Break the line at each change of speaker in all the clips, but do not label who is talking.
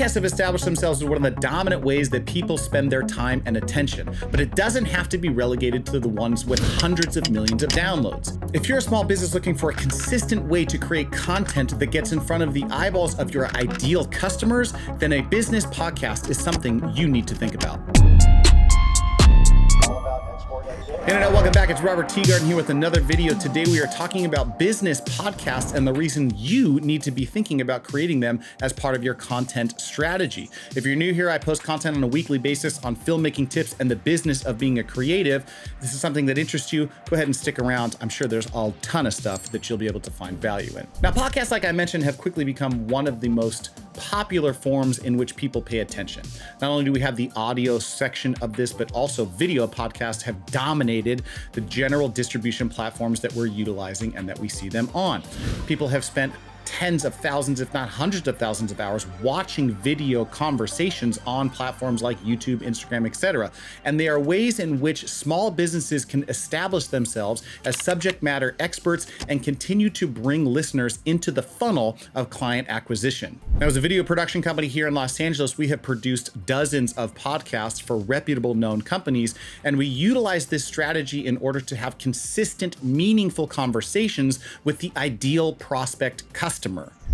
Podcasts have established themselves as one of the dominant ways that people spend their time and attention, but it doesn't have to be relegated to the ones with hundreds of millions of downloads. If you're a small business looking for a consistent way to create content that gets in front of the eyeballs of your ideal customers, then a business podcast is something you need to think about. Internet, welcome back. It's Robert Teagarden here with another video. Today we are talking about business podcasts and the reason you need to be thinking about creating them as part of your content strategy. If you're new here, I post content on a weekly basis on filmmaking tips and the business of being a creative. If this is something that interests you, go ahead and stick around. I'm sure there's a ton of stuff that you'll be able to find value in. Now, podcasts, like I mentioned, have quickly become one of the most popular forms in which people pay attention. Not only do we have the audio section of this, but also video podcasts have dominated the general distribution platforms that we're utilizing and that we see them on. People have spent tens of thousands, if not hundreds of thousands of hours watching video conversations on platforms like YouTube, Instagram, etc. And they are ways in which small businesses can establish themselves as subject matter experts and continue to bring listeners into the funnel of client acquisition. Now, as a video production company here in Los Angeles, we have produced dozens of podcasts for reputable known companies, and we utilize this strategy in order to have consistent, meaningful conversations with the ideal prospect customer.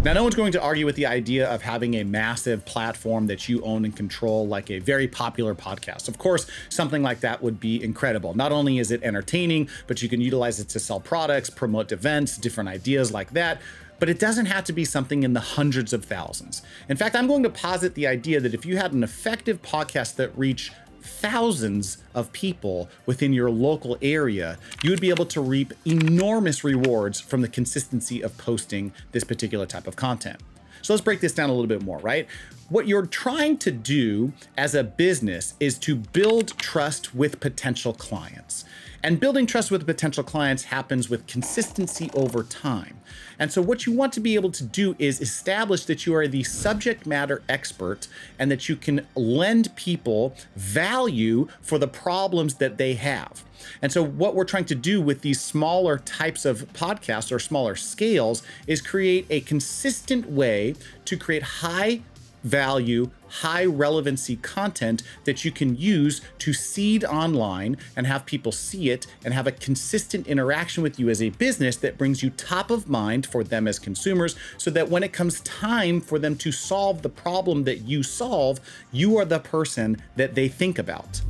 Now, no one's going to argue with the idea of having a massive platform that you own and control, like a very popular podcast. Of course, something like that would be incredible. Not only is it entertaining, but you can utilize it to sell products, promote events, different ideas like that. But it doesn't have to be something in the hundreds of thousands. In fact, I'm going to posit the idea that if you had an effective podcast that reached thousands of people within your local area, you would be able to reap enormous rewards from the consistency of posting this particular type of content. So let's break this down a little bit more, right? What you're trying to do as a business is to build trust with potential clients. And building trust with potential clients happens with consistency over time. And so what you want to be able to do is establish that you are the subject matter expert and that you can lend people value for the problems that they have. And so what we're trying to do with these smaller types of podcasts or smaller scales is create a consistent way to create high value, high relevancy content that you can use to seed online and have people see it and have a consistent interaction with you as a business that brings you top of mind for them as consumers, so that when it comes time for them to solve the problem that you solve, you are the person that they think about.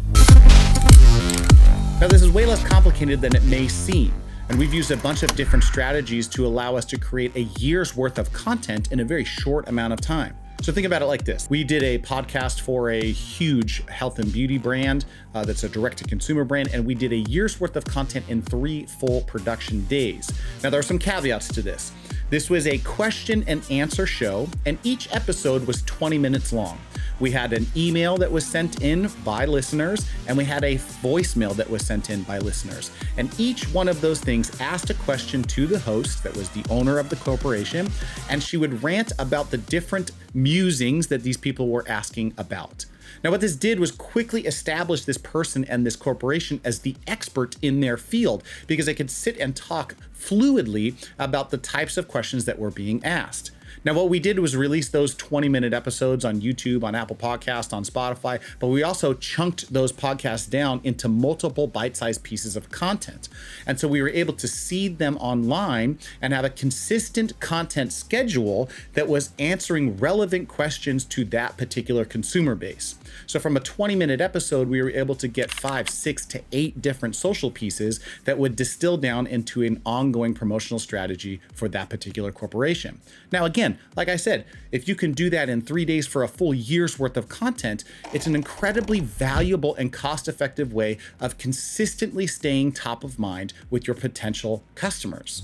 Now, this is way less complicated than it may seem. And we've used a bunch of different strategies to allow us to create a year's worth of content in a very short amount of time. So think about it like this. We did a podcast for a huge health and beauty brand that's a direct-to-consumer brand, and we did a year's worth of content in 3 full production days. Now, there are some caveats to this. This was a question and answer show, and each episode was 20 minutes long. We had an email that was sent in by listeners, and we had a voicemail that was sent in by listeners. And each one of those things asked a question to the host, that was the owner of the corporation, and she would rant about the different musings that these people were asking about. Now, what this did was quickly establish this person and this corporation as the expert in their field, because they could sit and talk fluidly about the types of questions that were being asked. Now, what we did was release those 20-minute episodes on YouTube, on Apple Podcasts, on Spotify, but we also chunked those podcasts down into multiple bite-sized pieces of content. And so we were able to seed them online and have a consistent content schedule that was answering relevant questions to that particular consumer base. So from a 20-minute episode, we were able to get 5, 6 to 8 different social pieces that would distill down into an ongoing promotional strategy for that particular corporation. Now, again, like I said, if you can do that in 3 days for a full year's worth of content, it's an incredibly valuable and cost-effective way of consistently staying top of mind with your potential customers.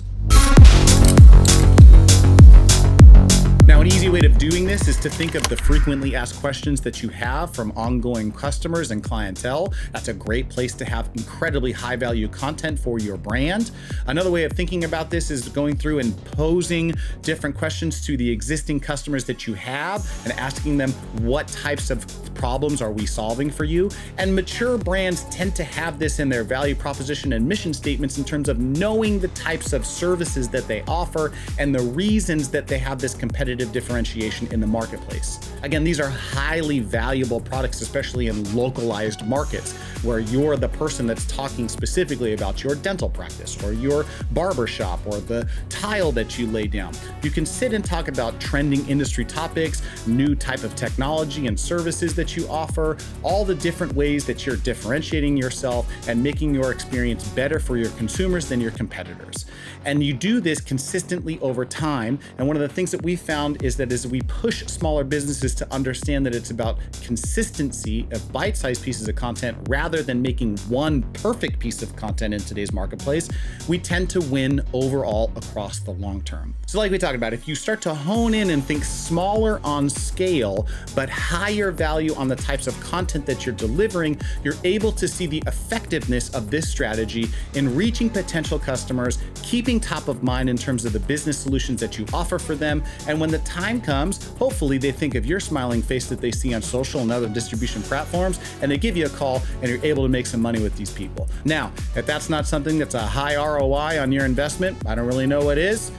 Now, an easy way of doing this is to think of the frequently asked questions that you have from ongoing customers and clientele. That's a great place to have incredibly high value content for your brand. Another way of thinking about this is going through and posing different questions to the existing customers that you have and asking them, what types of problems are we solving for you? And mature brands tend to have this in their value proposition and mission statements in terms of knowing the types of services that they offer and the reasons that they have this competitive competitive differentiation in the marketplace. Again, these are highly valuable products, especially in localized markets where you're the person that's talking specifically about your dental practice or your barber shop or the tile that you lay down. You can sit and talk about trending industry topics, new type of technology and services that you offer, all the different ways that you're differentiating yourself and making your experience better for your consumers than your competitors. And you do this consistently over time. And one of the things that we found is that as we push smaller businesses to understand that it's about consistency of bite-sized pieces of content rather than making one perfect piece of content in today's marketplace, we tend to win overall across the long term. So like we talked about, if you start to hone in and think smaller on scale, but higher value on the types of content that you're delivering, you're able to see the effectiveness of this strategy in reaching potential customers, keeping top of mind in terms of the business solutions that you offer for them. And when the time comes, hopefully they think of your smiling face that they see on social and other distribution platforms, and they give you a call and you're able to make some money with these people. Now, if that's not something that's a high ROI on your investment, I don't really know what is.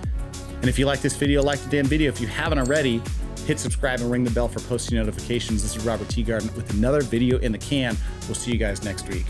And if you like this video, like the damn video. If you haven't already, hit subscribe and ring the bell for posting notifications. This is Robert Teagarden with another video in the can. We'll see you guys next week.